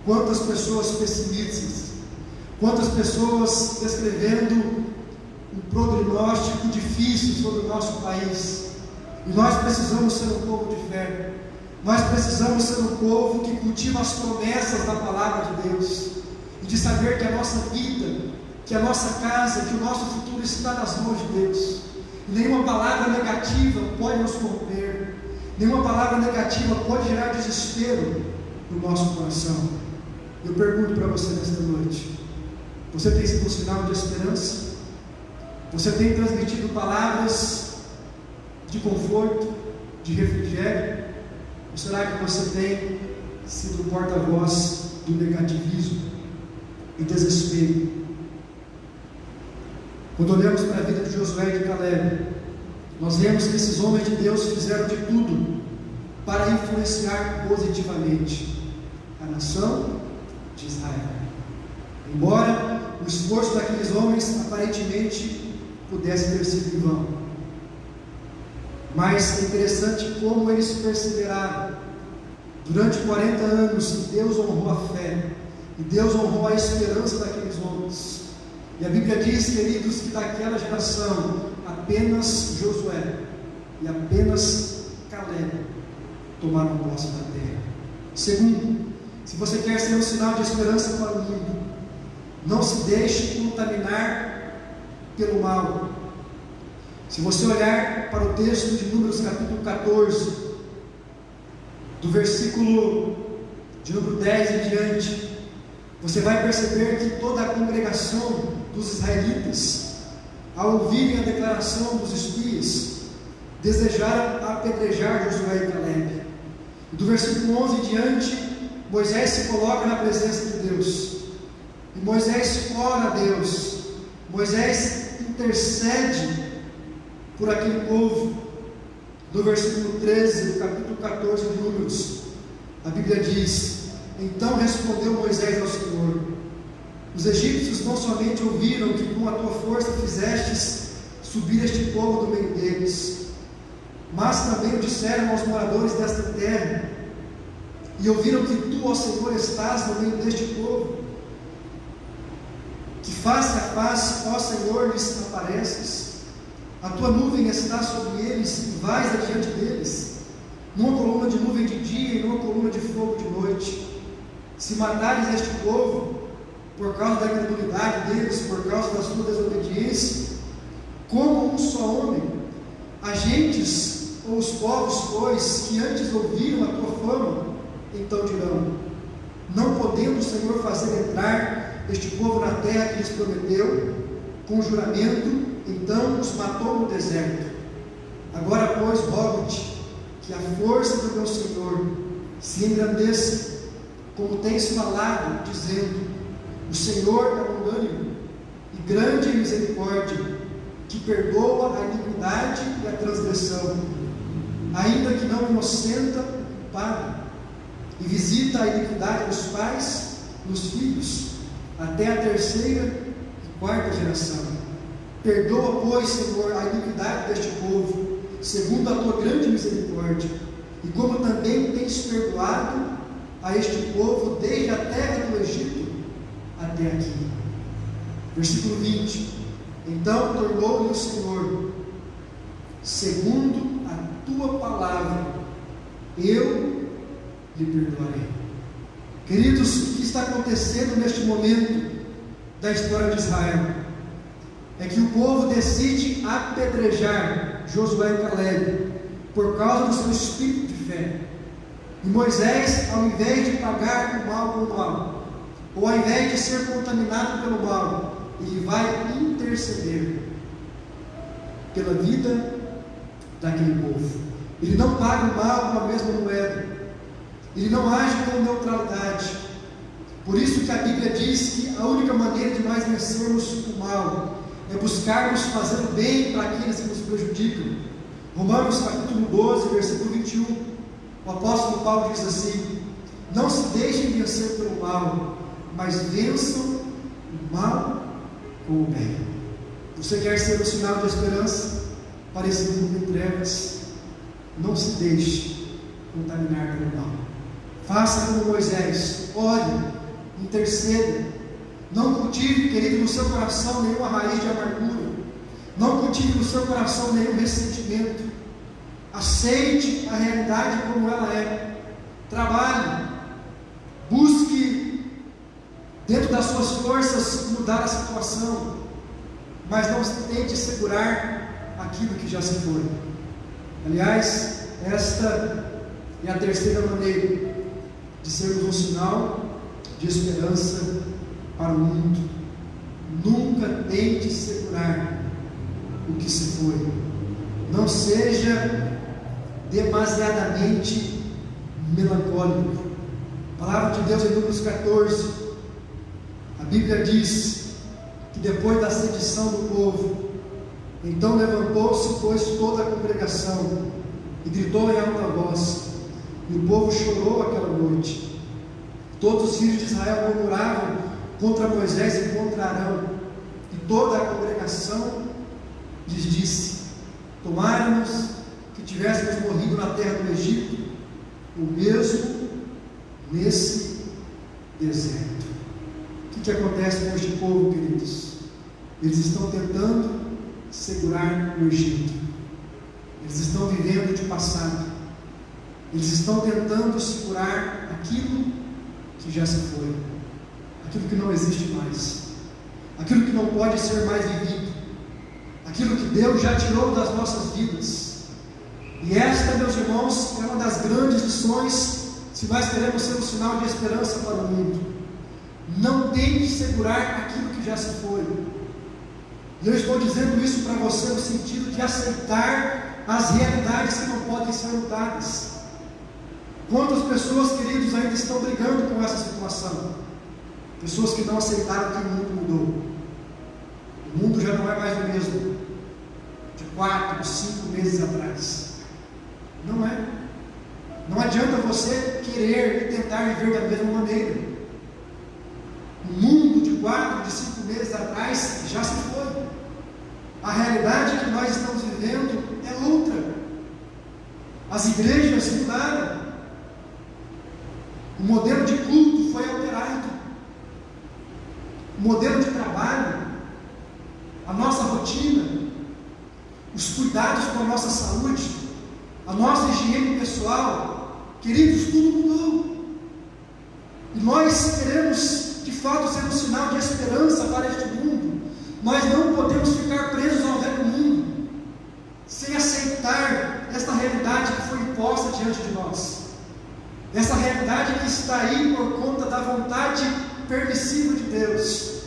quantas pessoas pessimistas, quantas pessoas descrevendo um prognóstico difícil sobre o nosso país. E nós precisamos ser um povo de fé. Nós precisamos ser um povo que cultiva as promessas da palavra de Deus, e de saber que a nossa vida, que a nossa casa, que o nosso futuro está nas mãos de Deus. E nenhuma palavra negativa pode nos corromper, nenhuma palavra negativa pode gerar desespero no nosso coração. Eu pergunto para você nesta noite: você tem sido um sinal de esperança? Você tem transmitido palavras de conforto, de refrigério? Ou será que você tem sido o porta-voz do negativismo e desespero? Quando olhamos para a vida de Josué e de Caleb, nós vemos que esses homens de Deus fizeram de tudo para influenciar positivamente a nação de Israel. Embora o esforço daqueles homens aparentemente pudesse ter sido em vão, mas é interessante como eles perseveraram durante 40 anos, e Deus honrou a fé, e Deus honrou a esperança daqueles homens. E a Bíblia diz, queridos, que daquela geração apenas Josué e apenas Caleb tomaram posse da terra. Segundo, se você quer ser um sinal de esperança para o mundo, não se deixe contaminar pelo mal. Se você olhar para o texto de Números capítulo 14, do versículo de número 10 em diante, você vai perceber que toda a congregação dos israelitas, ao ouvirem a declaração dos espias, desejaram apedrejar Josué e Caleb. E do versículo 11 em diante, Moisés se coloca na presença de Deus, e Moisés ora a Deus, Moisés intercede por aquele povo. No versículo 13 do capítulo 14 de Números, a Bíblia diz: então respondeu Moisés ao Senhor: os egípcios não somente ouviram que com a tua força fizestes subir este povo do meio deles, mas também o disseram aos moradores desta terra, e ouviram que tu, ó Senhor, estás no meio deste povo, que face a face, ó Senhor, lhes apareces. A tua nuvem está sobre eles e vais adiante deles, numa coluna de nuvem de dia e numa coluna de fogo de noite. Se matares este povo, por causa da incredulidade deles, por causa da sua desobediência, como um só homem, as gentes ou os povos, pois, que antes ouviram a tua fama, então dirão: não podendo o Senhor fazer entrar este povo na terra que lhes prometeu, com juramento, então os matou no deserto. Agora, pois, rogo-te que a força do meu Senhor se engrandeça, como tens falado, dizendo: o Senhor é longânimo e grande em misericórdia, que perdoa a iniquidade e a transgressão, ainda que não inocenta o culpado, e visita a iniquidade dos pais nos filhos, até a terceira e quarta geração. Perdoa, pois, Senhor, a iniquidade deste povo, segundo a tua grande misericórdia, e como também tens perdoado a este povo desde a terra do Egito até aqui. Versículo 20: então tornou-lhe o Senhor, segundo a tua palavra, eu lhe perdoarei. Queridos, o que está acontecendo neste momento da história de Israel é que o povo decide apedrejar Josué e Caleb por causa do seu espírito de fé. E Moisés, ao invés de pagar o mal com o mal, ou ao invés de ser contaminado pelo mal, ele vai interceder pela vida daquele povo. Ele não paga o mal com a mesma moeda, ele não age com neutralidade. Por isso que a Bíblia diz que a única maneira de nós vencermos o mal é buscarmos fazer o bem para aqueles que nos prejudicam. Romanos capítulo 12, versículo 21, o apóstolo Paulo diz assim: não se deixem vencer pelo mal, mas vençam o mal com o bem. Você quer ser um sinal de esperança para esse mundo em trevas? Não se deixe contaminar pelo mal. Faça como Moisés, ore, interceda. Não cultive, querido, no seu coração nenhuma raiz de amargura. Não cultive no seu coração nenhum ressentimento. Aceite a realidade como ela é. Trabalhe. Busque, dentro das suas forças, mudar a situação. Mas não tente segurar aquilo que já se foi. Aliás, esta é a terceira maneira de sermos um sinal de esperança para o mundo. Nunca tente segurar o que se foi. Não seja demasiadamente melancólico. A palavra de Deus em Números 14, a Bíblia diz que depois da sedição do povo, então levantou-se, pois, toda a congregação e gritou em alta voz, e o povo chorou aquela noite. Todos os filhos de Israel murmuravam contra Moisés e contra Arão, e toda a congregação lhes disse: tomara-nos que tivéssemos morrido na terra do Egito, ou mesmo nesse deserto. O que acontece com este povo, queridos? Eles estão tentando segurar o Egito, eles estão vivendo de passado, eles estão tentando segurar aquilo que já se foi, aquilo que não existe mais, aquilo que não pode ser mais vivido, aquilo que Deus já tirou das nossas vidas. E esta, meus irmãos, é uma das grandes lições, se nós queremos ser um sinal de esperança para o mundo. Não tente segurar aquilo que já se foi. E eu estou dizendo isso para você no sentido de aceitar as realidades que não podem ser mudadas. Quantas pessoas, queridos, ainda estão brigando com essa situação? Pessoas que não aceitaram que o mundo mudou. O mundo já não é mais o mesmo de 4, 5 meses atrás. Não é. Não adianta você querer e tentar viver da mesma maneira. O mundo de 4, de 5 meses atrás já se foi. A realidade que nós estamos vivendo é outra. As igrejas mudaram. O modelo de culto foi alterado. O modelo de trabalho, a nossa rotina, os cuidados com a nossa saúde, a nossa higiene pessoal, queridos, tudo mudou. E nós queremos, de fato, ser um sinal de Nós não podemos ficar presos ao velho mundo, sem aceitar esta realidade que foi imposta diante de nós. Essa realidade que está aí por conta da vontade permissiva de Deus.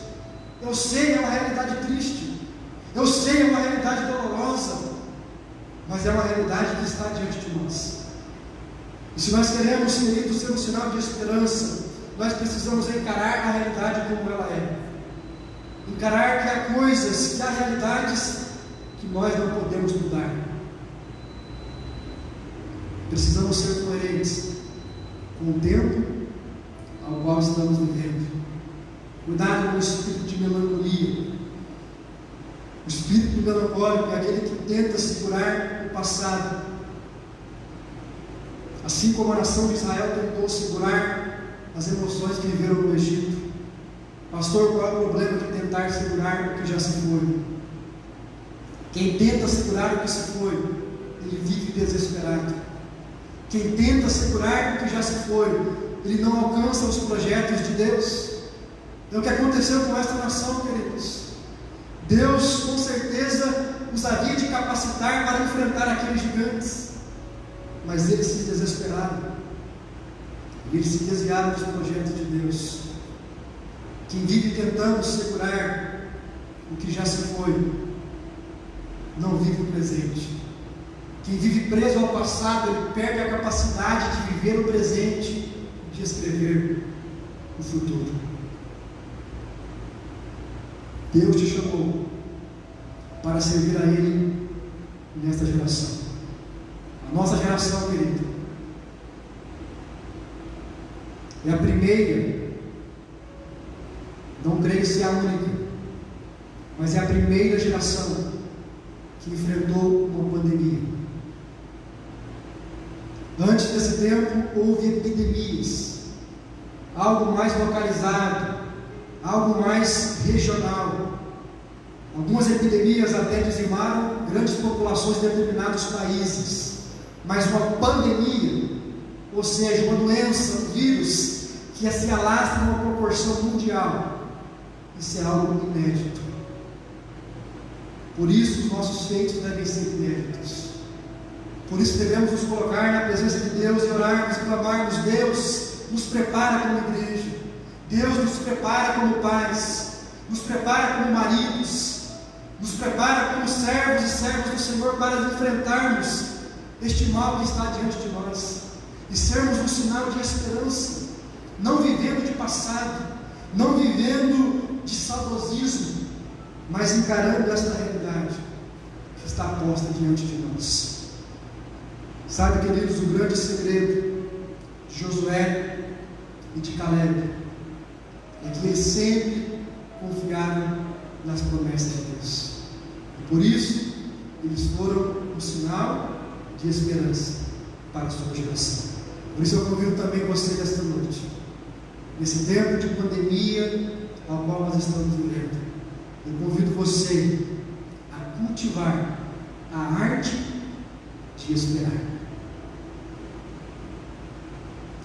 Eu sei, é uma realidade triste. Eu sei, é uma realidade dolorosa. Mas é uma realidade que está diante de nós. E se nós queremos, queridos, ser um sinal de esperança, nós precisamos encarar a realidade como ela é. Encarar que há coisas, que há realidades que nós não podemos mudar. Precisamos ser coerentes com o tempo ao qual estamos vivendo. Cuidado com o espírito de melancolia. O espírito melancólico é aquele que tenta segurar o passado, assim como a nação de Israel tentou segurar as emoções que viveram no Egito. Pastor, qual é o problema de tentar segurar o que já se foi? Quem tenta segurar o que se foi, ele vive desesperado. Quem tenta segurar o que já se foi, ele não alcança os projetos de Deus. É o que aconteceu com esta nação, queridos. Deus, com certeza, os havia de capacitar para enfrentar aqueles gigantes, mas eles se desesperaram, eles se desviaram dos projetos de Deus. Quem vive tentando segurar o que já se foi, não vive o presente. Quem vive preso ao passado, ele perde a capacidade de viver o presente, de escrever o futuro. Deus te chamou para servir a Ele nesta geração. A nossa geração, querido, é a primeira, não creio ser a única, mas é a primeira geração que enfrentou uma pandemia. Antes desse tempo houve epidemias, algo mais localizado, algo mais regional. Algumas epidemias até dizimaram grandes populações de determinados países, mas uma pandemia, ou seja, uma doença, um vírus que se alastra em uma proporção mundial, isso é algo inédito. Por isso os nossos feitos devem ser inéditos. Por isso devemos nos colocar na presença de Deus e orarmos e clamarmos: Deus nos prepara como igreja, Deus nos prepara como pais, nos prepara como maridos, nos prepara como servos e servas do Senhor para enfrentarmos este mal que está diante de nós e sermos um sinal de esperança, não vivendo de passado, não vivendo de saudosismo, mas encarando esta realidade que está posta diante de nós. Sabe, queridos, o grande segredo de Josué e de Caleb é que eles sempre confiaram nas promessas de Deus. E por isso, eles foram um sinal de esperança para a sua geração. Por isso eu convido também você nesta noite, nesse tempo de pandemia ao qual nós estamos vivendo, eu convido você a cultivar a arte de esperar.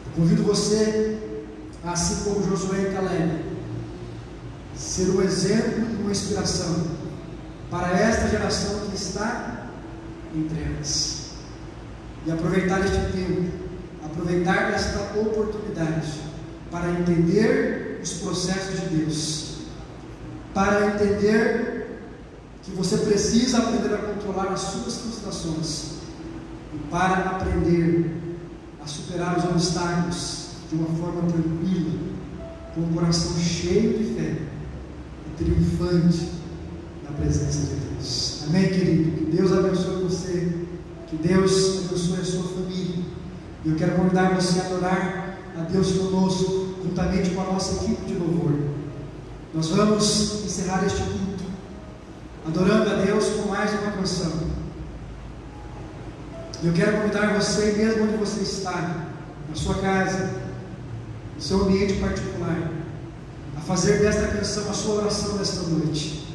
Eu convido você, assim como Josué e Caleb, ser um exemplo e uma inspiração para esta geração que está em trevas. E aproveitar este tempo, aproveitar esta oportunidade para entender os processos de Deus, para entender que você precisa aprender a controlar as suas frustrações e para aprender a superar os obstáculos de uma forma tranquila, com o coração cheio de fé e triunfante na presença de Deus. Amém, querido? Que Deus abençoe você, que Deus abençoe a sua família. E eu quero convidar você a adorar a Deus conosco, juntamente com a nossa equipe de louvor. Nós vamos encerrar este culto adorando a Deus com mais uma canção. Eu quero convidar você, mesmo onde você está, na sua casa, no seu ambiente particular, a fazer desta canção a sua oração desta noite.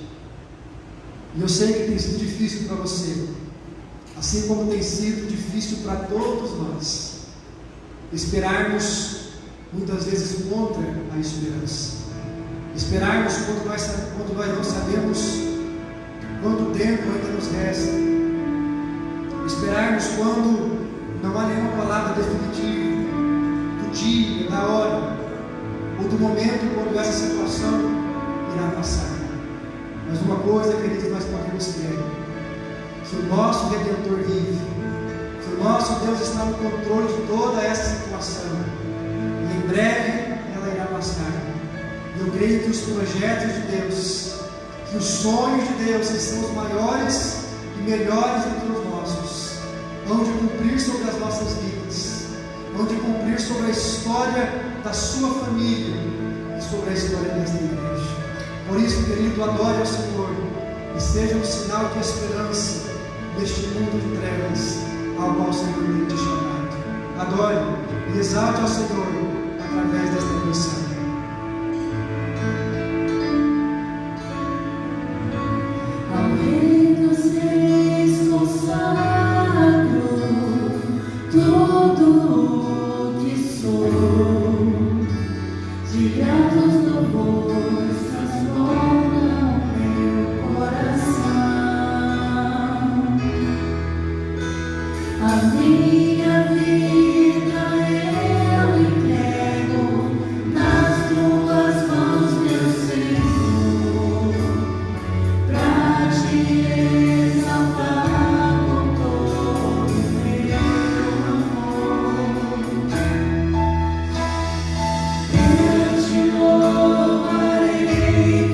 E eu sei que tem sido difícil para você, assim como tem sido difícil para todos nós, esperarmos muitas vezes contra a esperança, Esperarmos quando nós não sabemos quanto tempo ainda nos resta. Esperarmos quando não há nenhuma palavra definitiva do dia, da hora ou do momento quando essa situação irá passar. Mas uma coisa, queridos, nós podemos ter: que o nosso Redentor vive, que o nosso Deus está no controle de toda essa situação, e em breve ela irá passar. E eu creio que os projetos de Deus, que os sonhos de Deus, que são os maiores e melhores do que os nossos, vão de cumprir sobre as nossas vidas, vão de cumprir sobre a história da sua família e sobre a história desta igreja. Por isso, querido, adore ao Senhor e seja um sinal de esperança neste mundo de trevas ao qual o Senhor tem te chamado. Adore e exalte ao Senhor através desta canção. Ao Rei dos Reis consagro tudo o que sou, de gratos louvores transforma meu coração. A minha vida eu entrego nas tuas mãos, meu Senhor, pra te exaltar com todo o meu amor. Eu te louvarei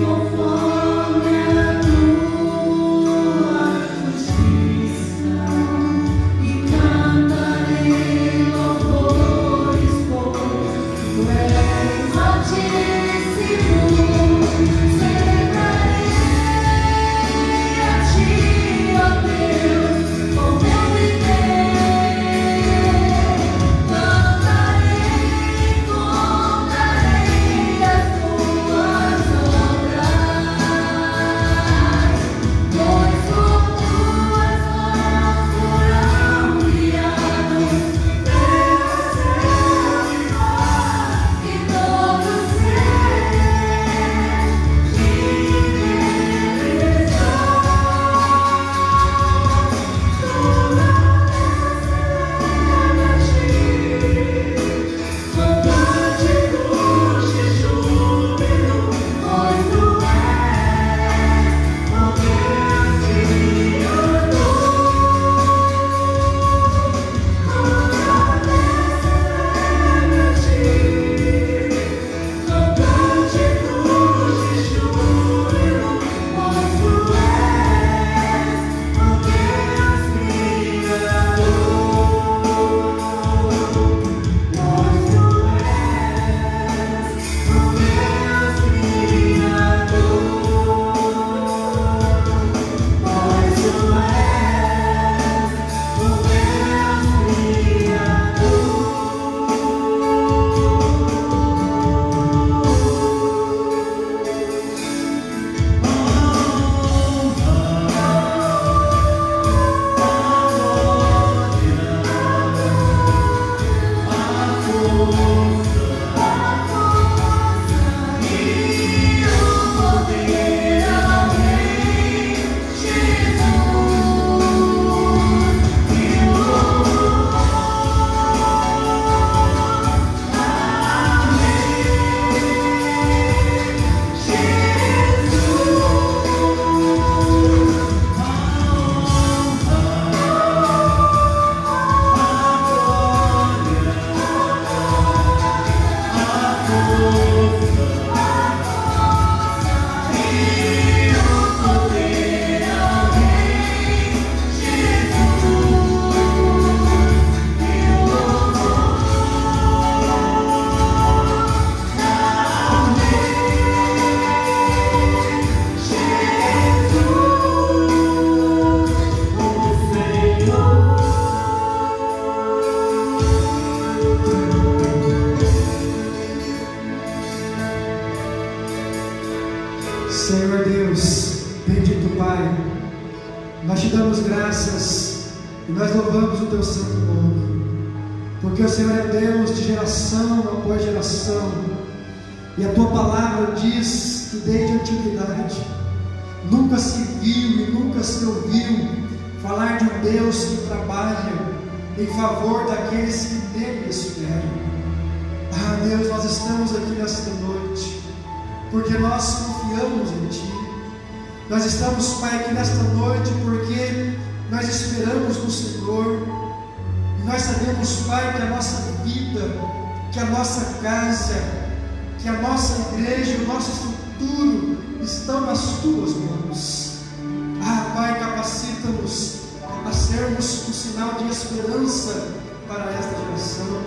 conforme a tua justiça e cantarei louvores, pois tu és altíssimo. Celebrarei a ti, ó Deus, com meu viver. Cantarei e contarei as tuas obras, pois por tuas mãos foram criados Deus, céu e mar, e todo ser que nele está. Senhor Deus, bendito Pai, nós te damos graças e nós louvamos o teu santo nome, porque o Senhor é Deus de geração após geração, e a tua palavra diz que desde a antiguidade nunca se viu e nunca se ouviu falar de um Deus que trabalha em favor daqueles que nele esperam. Ah, Deus, nós estamos aqui nesta noite porque nós confiamos em Ti. Nós estamos, Pai, aqui nesta noite porque nós esperamos no Senhor. E nós sabemos, Pai, que a nossa vida, que a nossa casa, que a nossa igreja, o nosso futuro estão nas Tuas mãos. Ah, Pai, capacita-nos a sermos um sinal de esperança para esta geração.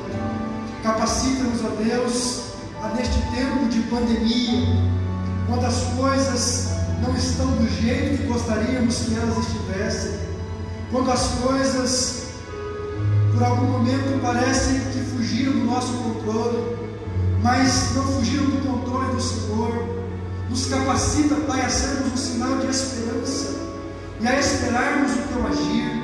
Capacita-nos, ó Deus, a neste tempo de pandemia, quando as coisas não estão do jeito que gostaríamos que elas estivessem, quando as coisas por algum momento parecem que fugiram do nosso controle, mas não fugiram do controle do Senhor. Nos capacita, Pai, a sermos um sinal de esperança e a esperarmos o Teu agir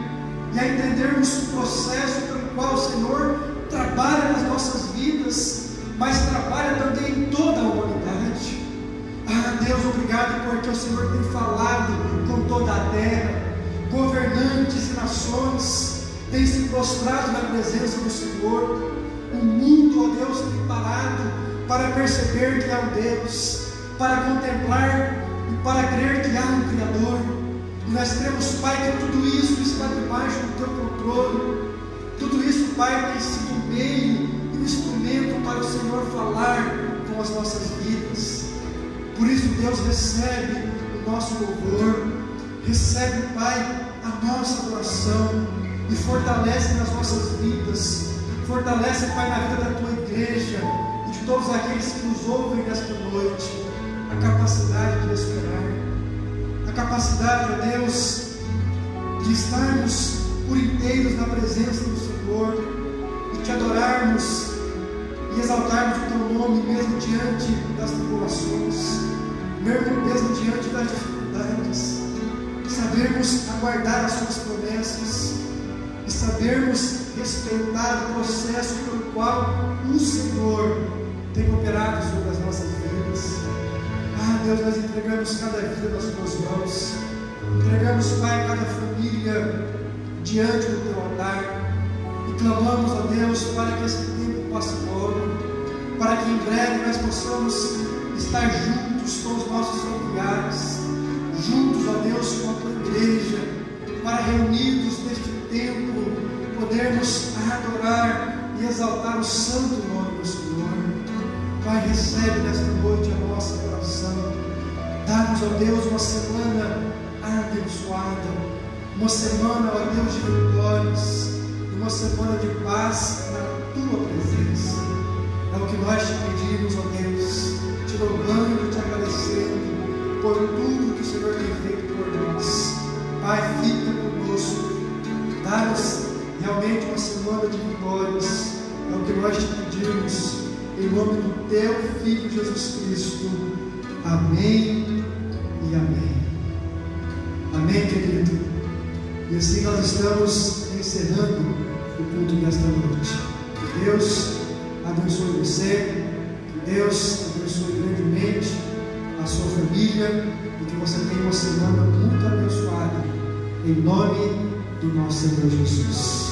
e a entendermos o processo pelo qual o Senhor trabalha nas nossas vidas, mas trabalha também em toda a humanidade. Ah, Deus, obrigado porque o Senhor tem falado com toda a terra. Governantes e nações têm se prostrado na presença do Senhor. O mundo, ó Deus, tem parado para perceber que há um Deus, para contemplar e para crer que há um Criador. E nós cremos, Pai, que tudo isso está debaixo do Teu controle. Tudo isso, Pai, tem sido um meio e um instrumento para o Senhor falar com as nossas vidas. Por isso, Deus, recebe o nosso louvor, recebe, Pai, a nossa adoração e fortalece nas nossas vidas, fortalece, Pai, na vida da Tua igreja e de todos aqueles que nos ouvem nesta noite, a capacidade de esperar, a capacidade, ó Deus, de estarmos por inteiros na presença do Senhor e Te adorarmos e exaltarmos o Teu nome mesmo diante das tribulações, mesmo diante das dificuldades, sabermos aguardar as Suas promessas e sabermos respeitar o processo pelo qual o Senhor tem operado sobre as nossas vidas. Ah, Deus, nós entregamos cada vida nas Tuas mãos, entregamos, Pai, cada família diante do Teu altar e clamamos, ó Deus, para que esse tempo passe logo, para que em breve nós possamos estar juntos com os nossos familiares, juntos, ó Deus, com a Tua igreja, para reunidos neste tempo podermos adorar e exaltar o santo nome do Senhor. Pai, recebe nesta noite a nossa oração. Dá-nos, ó Deus, uma semana abençoada, uma semana, ó Deus, de vitórias, uma semana de paz na Tua presença. É o que nós Te pedimos, ó Deus, Te louvando e Te agradecendo por tudo que o Senhor tem feito por nós. Pai, fica conosco, dá-nos realmente uma semana de vitórias. É o que nós Te pedimos, em nome do Teu Filho Jesus Cristo. Amém e amém. Amém, querido. E assim nós estamos encerrando o culto desta noite. Que Deus abençoe você, que Deus abençoe grandemente a sua família e que você tenha uma semana muito abençoada, em nome do nosso Senhor Jesus.